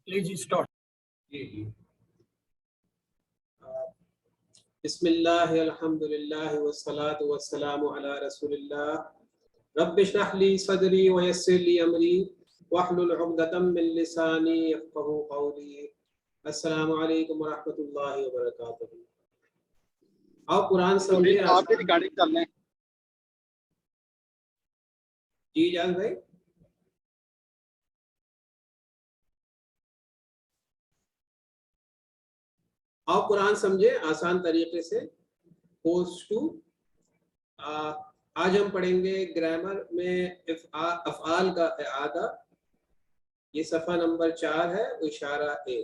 لیجیے اسٹارٹ. جی بسم اللہ الحمدللہ والصلاة والسلام علی رسول اللہ. رب اشرح لی صدری ویسر لی امری واحلل عقدۃ من لسانی یفقہوا قولی. السلام علیکم ورحمۃ اللہ وبرکاتہ. آپ قرآن سمجھے. آپ کی ریکارڈنگ کر لیں. جی جان بھائی. آپ قرآن سمجھے آسان طریقے سے. پوسٹ ٹو آج ہم پڑھیں گے گرامر میں افعال کا اعادہ. یہ صفحہ نمبر 4 ہے، اشارہ اے.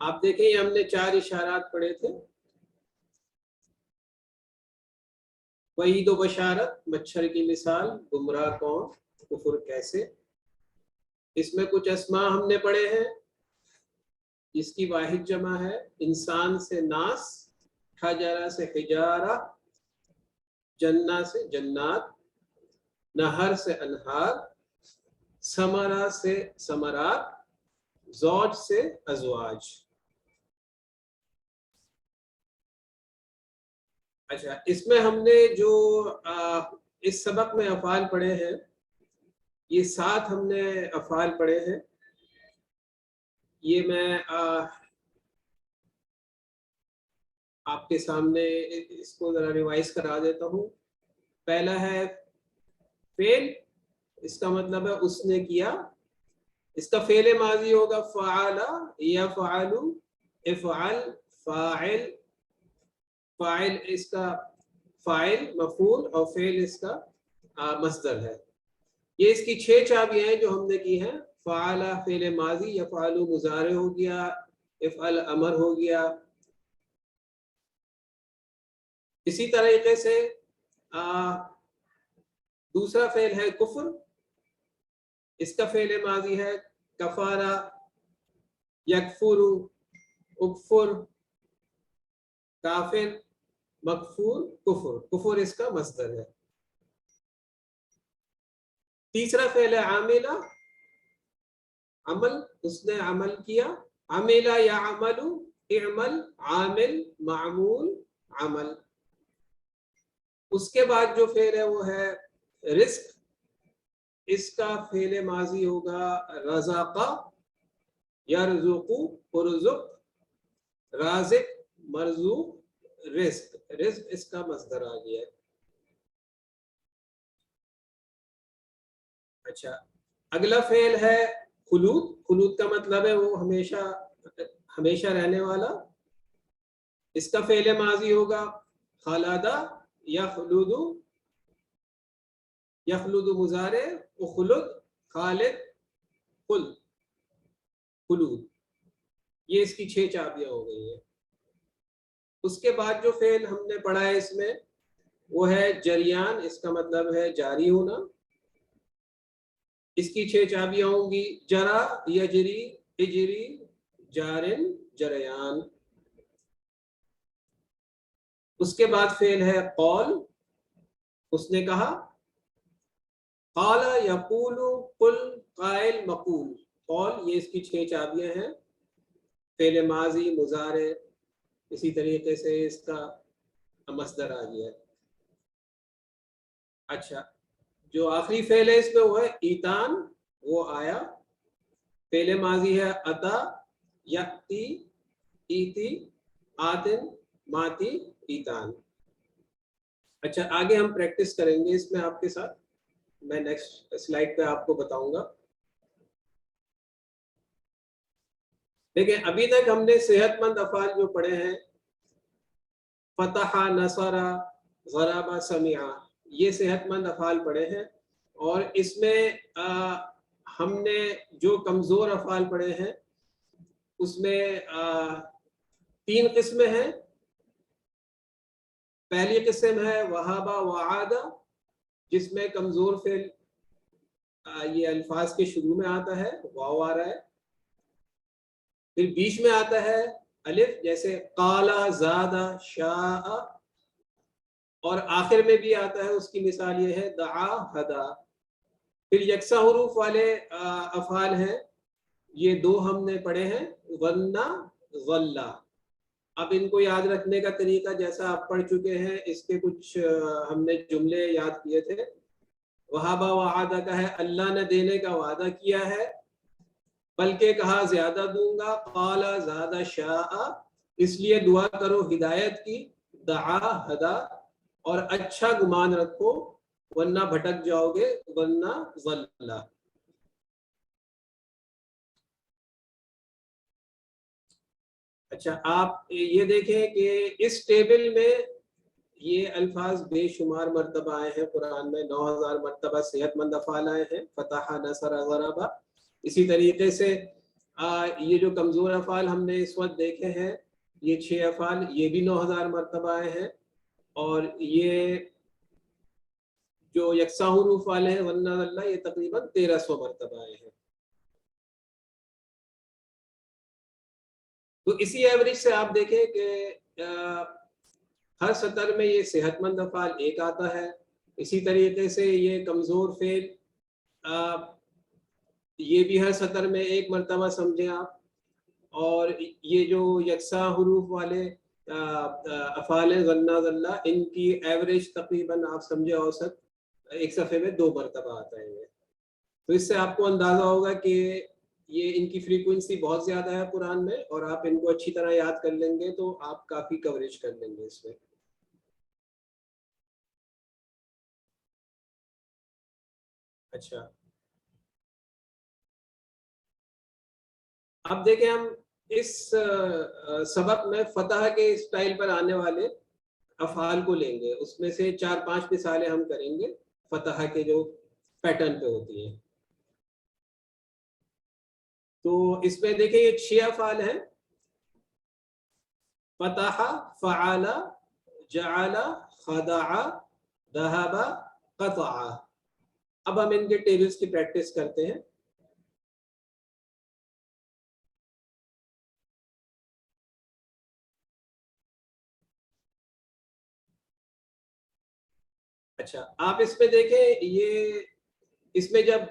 آپ دیکھیں ہم نے 4 اشارات پڑھے تھے. وعید و بشارت، مچھر کی مثال، گمراہ کون، کفر کیسے. اس میں کچھ اسماء ہم نے پڑھے ہیں جس کی واحد جمع ہے. انسان سے ناس، حجرہ سے حجارہ، جنہ سے جنات، نہر سے انہار، ثمرہ سے ثمرات، زوج سے ازواج. اچھا، اس میں ہم نے جو اس سبق میں افعال پڑھے ہیں، یہ 7 ہم نے افعال پڑھے ہیں. یہ میں آپ کے سامنے اس کو ذرا ریوائز کرا دیتا ہوں. پہلا ہے فعل. اس کا مطلب ہے اس نے کیا. اس کا فعل ماضی ہوگا فعل، یفعل، افعل، فاعل. فاعل اس کا فاعل مفعول اور فعل اس کا مصدر ہے. یہ اس کی 6 چابیاں ہیں جو ہم نے کی ہیں. فعل فعل ماضی، یفعل مضارع ہو گیا، افعل امر ہو گیا. اسی طریقے سے دوسرا فعل ہے کفر. اس کا فعل ماضی ہے کفارہ، یکفر، اکفر، کافر، مکفور، کفر. کفر اس کا مصدر ہے. تیسرا فعل ہے عاملہ، عمل، اس نے عمل کیا. عملہ یعمل، اعمل، عامل، معمول، عمل. اس کے بعد جو فعل ہے وہ ہے رزق. اس کا فعل ماضی ہوگا رزق، یرزق، ارزق، رازق، مرزوق، رزق. رزق اس کا مصدر آ گیا ہے. اچھا، اگلا فعل ہے خلود. خلود کا مطلب ہے وہ ہمیشہ ہمیشہ رہنے والا. اس کا فعل ماضی ہوگا خلدہ، یخلد، یخلد مضارع، اخلد، خالد، خلد، خلود. یہ اس کی 6 چابیاں ہو گئی ہیں. اس کے بعد جو فعل ہم نے پڑھا ہے اس میں وہ ہے جریان. اس کا مطلب ہے جاری ہونا. اس کی 6 چابیاں ہوں گی جرا، یجری، اجری، جارن، جریان. اس کے بعد فعل ہے قول. اس نے کہا. قال یقول، قل، قائل، مقول. قول یہ اس کی 6 چابیاں ہیں. فعل ماضی، مضارع، اسی طریقے سے اس کا مصدر آ گیا. اچھا، جو آخری فعل ہے اس میں وہ ہے ایتان. وہ آیا. فعل ماضی ہے اتا، یاتی، ایتی، آتن، ماتی، ایتان. اچھا، آگے ہم پریکٹس کریں گے اس میں آپ کے ساتھ. میں نیکسٹ سلائیڈ پہ آپ کو بتاؤں گا. دیکھیں ابھی تک ہم نے صحت مند افعال جو پڑھے ہیں فتح، نصر، ضرب، سمع، یہ صحت مند افعال پڑھے ہیں. اور اس میں ہم نے جو کمزور افعال پڑھے ہیں اس میں 3 قسمیں ہیں. پہلی قسم ہے وہابہ وعادہ، جس میں کمزور فعل یہ الفاظ کے شروع میں آتا ہے، واو آ رہا ہے. پھر بیچ میں آتا ہے الف جیسے قالا زادا شاء، اور آخر میں بھی آتا ہے، اس کی مثال یہ ہے دعا ہدا۔ پھر یکساں حروف والے افعال ہیں، یہ دو ہم نے پڑھے ہیں، غنّا غلّا۔ اب ان کو یاد رکھنے کا طریقہ جیسا آپ پڑھ چکے ہیں، اس کے کچھ ہم نے جملے یاد کیے تھے۔ وہابا وعدہ کا ہے اللہ نے دینے کا وعدہ کیا ہے، بلکہ کہا زیادہ دوں گا، قال زاد شاء، اس لیے دعا کرو ہدایت کی، دعا ہدا، اور اچھا گمان رکھو ورنہ بھٹک جاؤ گے، ورنہ ضلّا۔ اچھا آپ یہ دیکھیں کہ اس ٹیبل میں یہ الفاظ بے شمار مرتبہ آئے ہیں قرآن میں، 9000 مرتبہ صحت مند افعال آئے ہیں، فتح، نصر، ضربہ۔ اسی طریقے سے یہ جو کمزور افعال ہم نے اس وقت دیکھے ہیں، یہ 6 افعال، یہ بھی 9000 مرتبہ آئے ہیں، اور یہ جو یکساں حروف والے ہیں ورنہ اللہ، یہ تقریباً 1300 مرتبہ آئے ہیں۔ تو اسی ایوریج سے آپ دیکھیں کہ ہر سطر میں یہ صحت مند افعال ایک آتا ہے، اسی طریقے سے یہ کمزور فعل یہ بھی ہر سطر میں ایک مرتبہ سمجھیں آپ، اور یہ جو یکساں حروف والے افعال غنّا ذلّا، ان کی ایوریج تقریباً آپ سمجھے اوسط ایک صفحے میں 2 مرتبہ آتا ہے۔ تو اس سے آپ کو اندازہ ہوگا کہ یہ ان کی فریکوینسی بہت زیادہ ہے قرآن میں، اور آپ ان کو اچھی طرح یاد کر لیں گے تو آپ کافی کوریج کر لیں گے اس میں۔ اچھا اب دیکھیں ہم اس سبق میں فتح کے اسٹائل پر آنے والے افعال کو لیں گے، اس میں سے 4-5 مثالیں ہم کریں گے فتح کے جو پیٹرن پہ ہوتی ہیں۔ تو اس میں دیکھیں یہ 6 افعال ہیں، فتح، فعل، جعل، خدع، ذهب، قطع۔ اب ہم ان کے ٹیبلز کی پریکٹس کرتے ہیں۔ اچھا آپ اس پہ دیکھیں، یہ اس میں جب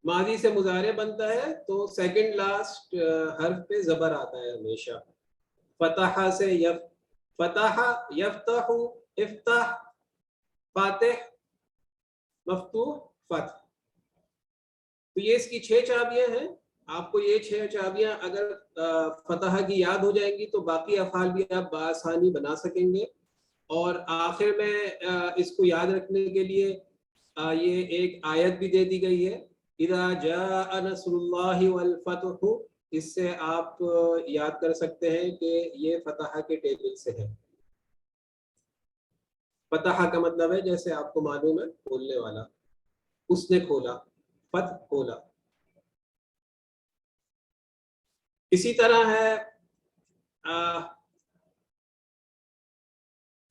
ماضی سے مضارع بنتا ہے تو سیکنڈ لاسٹ حرف پہ زبر آتا ہے ہمیشہ۔ فتح سے فتح، یفتح، افتح، فاتح، مفتوح، فتح۔ تو یہ اس کی 6 چابیاں ہیں۔ آپ کو یہ 6 چابیاں اگر فتح کی یاد ہو جائیں گی تو باقی افعال بھی آپ بآسانی بنا سکیں گے۔ اور آخر میں اس کو یاد رکھنے کے لیے یہ ایک آیت بھی دے دی گئی ہے، اذا جاء نصر اللہ والفتح۔ اس سے آپ یاد کر سکتے ہیں کہ یہ فتح کے ٹیبل سے ہے۔ فتح کا مطلب ہے جیسے آپ کو معلوم ہے کھولنے والا، اس نے کھولا، فتح کھولا۔ اسی طرح ہے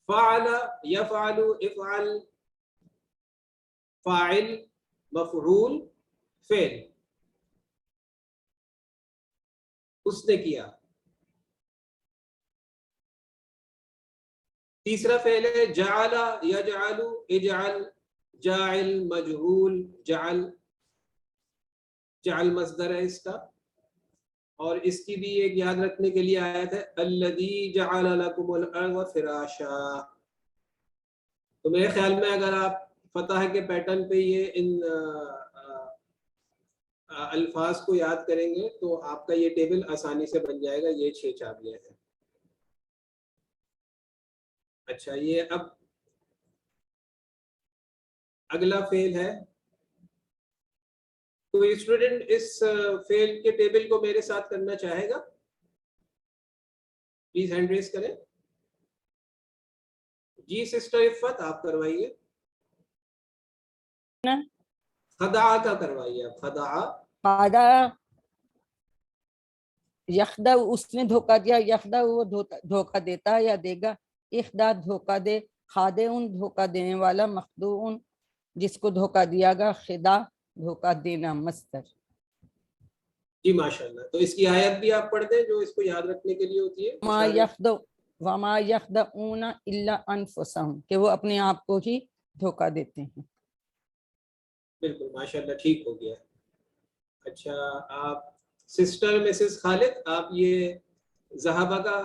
فعل، یفعل، افعل، فاعل، مفعول، فعل، اس نے کیا۔ تیسرا فعل ہے جعل، یجعل، اجعل، جاعل، مجعول، جعل، جعل مصدر ہے اس کا۔ اور اس کی بھی ایک یاد رکھنے کے لیے آیت ہے الذی جعل لکم الارض فراشا۔ تو میرے خیال میں اگر آپ فتح کے پیٹرن پہ یہ ان الفاظ کو یاد کریں گے تو آپ کا یہ ٹیبل آسانی سے بن جائے گا۔ یہ 6 چابیاں ہیں۔ اچھا یہ اب اگلا فعل ہے، تو اسٹوڈنٹ اس فعل کے ٹیبل کو میرے ساتھ کرنا چاہے گا؟ پلیز ہینڈ ریز کریں۔ جی سسٹر عفت آپ کروائیے۔ خدع کا کروائیے آپ، خدع۔ خدع، یخدع اس نے دھوکہ دیا، یخدع وہ دھوکہ دیتا یا دے گا، اخداع دھوکہ دے، خادع دھوکہ دینے والا، مخدوع جس کو دھوکہ دیا گا، خداع دھوکہ دینا، مصدر۔ جی ماشاءاللہ. تو اس کی آیت بھی آپ پڑھ دیں جو اس کو یاد رکھنے کے لیے ہوتی ہے. ما یخدع وما یخدعون الا انفسهم کہ وہ اپنے آپ کو ہی دھوکہ دیتے ہیں. بالکل ماشاءاللہ ٹھیک ہو گیا. اچھا آپ سسٹر مسز خالد آپ یہ زہابہ کا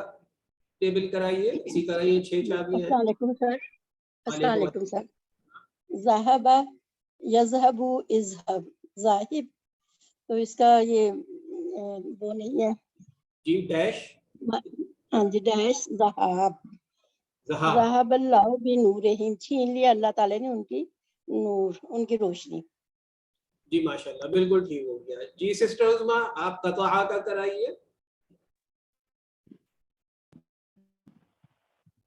ٹیبل کرائیے. اسی طرح یہ 6 چابیاں ہیں. السلام علیکم سر. السلام وعلیکم علیکم سر. ذہب یذہب اذہب ذاہب تو اس کا یہ وہ نہیں ہے جی ڈیش ہاں جی ڈیش ذہاب ذہاب. ذہب اللہ بنورہم چھین لیا اللہ تعالیٰ نے ان کی نور ان کی روشنی. جی ماشاءاللہ بالکل ٹھیک ہو گیا. جی سسٹر عظمیٰ آپ قطعہ کا کرائیے.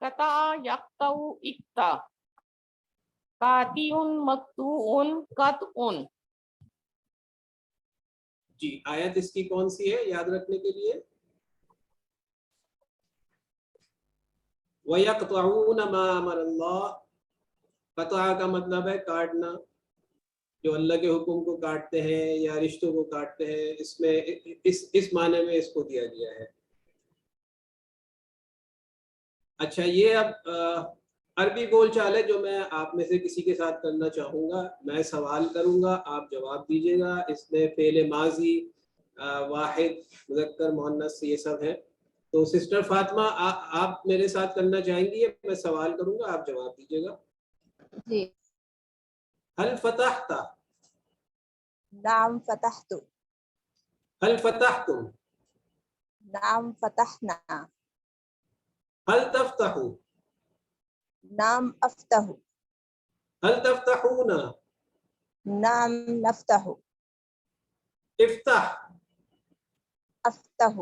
قطع یقطع اقطع قاطع مقطوع قطع. جی آیت اس کی کون سی ہے یاد رکھنے کے لیے؟ وَيَقْطَعُونَ مَا أَمَرَ اللَّهُ. قطع کا مطلب ہے کاٹنا. جو اللہ کے حکم کو کاٹتے ہیں یا رشتوں کو کاٹتے ہیں. اس میں اس معنی میں اس کو دیا گیا ہے. اچھا یہ اب عربی بول چال ہے جو میں آپ میں سے کسی کے ساتھ کرنا چاہوں گا. میں سوال کروں گا آپ جواب دیجیے گا. اس میں فعل ماضی واحد مذکر مؤنث یہ سب ہیں. تو سسٹر فاطمہ آپ میرے ساتھ کرنا چاہیں گی. میں سوال کروں گا آپ جواب دیجیے گا. جی. هل فتحت نعم فتحت. هل فتحتم نعم فتحنا. هل تفتح نعم أفتح. هل تفتحون نعم نفتح. افتح أفتح.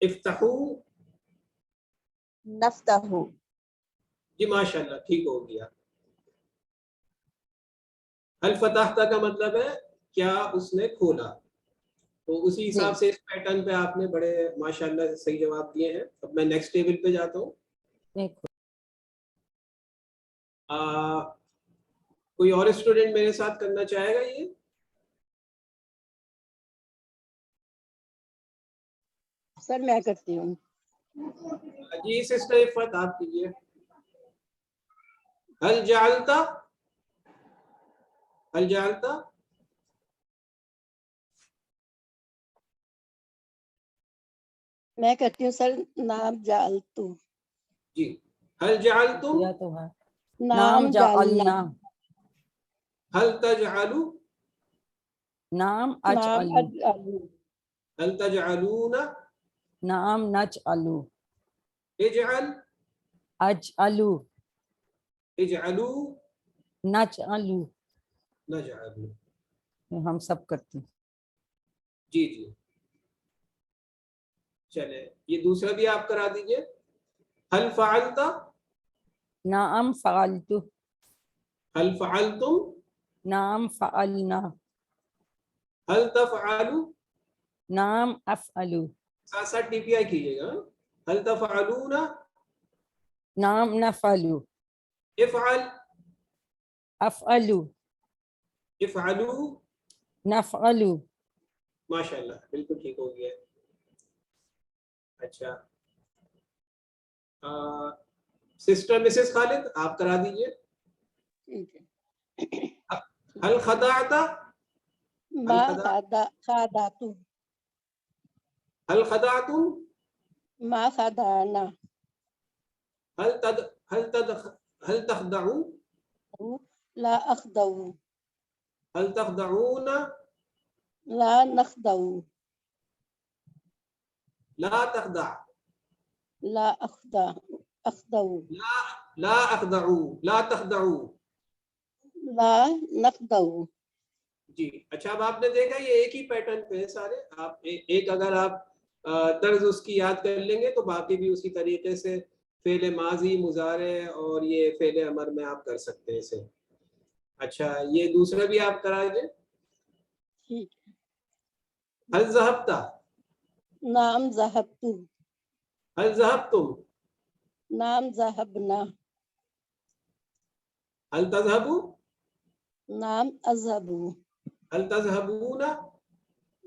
افتحوا. نفتح. جی ماشاءاللہ ٹھیک ہو گیا. هل فتحت کا مطلب ہے کیا اس نے کھولا. تو اسی حساب سے اس پیٹرن پہ آپ نے بڑے ماشاءاللہ صحیح جواب دیے ہیں. اب میں نیکسٹ ٹیبل پہ جاتا ہوں. کوئی اور اسٹوڈنٹ میرے ساتھ کرنا چاہے گا یہ؟ سر میں کرتی ہوں. جی سسٹر عفت آپ کیجیے. هل جعلت هل جعلت میں کرتی ہوں سر. نام جعلتو. جی هل جعلتم یا تو ہے نام جعلنا. هل تجعلوا نام نام اجعلو. اجعلو. هل تجعلون نام نجعلو. اجعل اجعلو. اجعلوا نجعلو. نجعلوا. ہم سب کرتے ہیں. جی جی چلے یہ دوسرا بھی آپ کرا دیجئے. هل فعلت نعم فعلتو. هل فعلتم نعم فعلنا. هل تفعلوا. نعم افعلو. ساتھ ساتھ ٹی پی آئی کیجیے گا. هل تفعلون نعم نفعلو. افعل افعلو. افعلوا. نفعلو. ماشاءاللہ بالکل ٹھیک ہو گیا. اچھا سسٹر مسز خالد آپ کرا دیجئے. ٹھیک ہے. هل خدعت ما خاداتو. هل خدعتم ما خدانا. هل تخدعوا لا اخدو. هل تخدعون لا نخدو. لا تخدع لا اخدع. اخدو. لا اخدعوا لا تخدعوا. لا نخدو. جی اچھا اب آپ نے دیکھا یہ ایک ہی پیٹرن پہ ہے سارے. آپ ایک اگر آپ طرز اس کی یاد کر لیں گے تو باقی بھی اسی طریقے سے فعل ماضی مضارع اور یہ فعل امر میں آپ کر سکتے ہیں اسے. اچھا یہ دوسرا بھی آپ کرا دیں. ٹھیک ہے. هل ذهبت نام ذهبتو. هل ذهبتم نام ذهبنا. هل تذهبوا نام اذهبو. هل تذهبون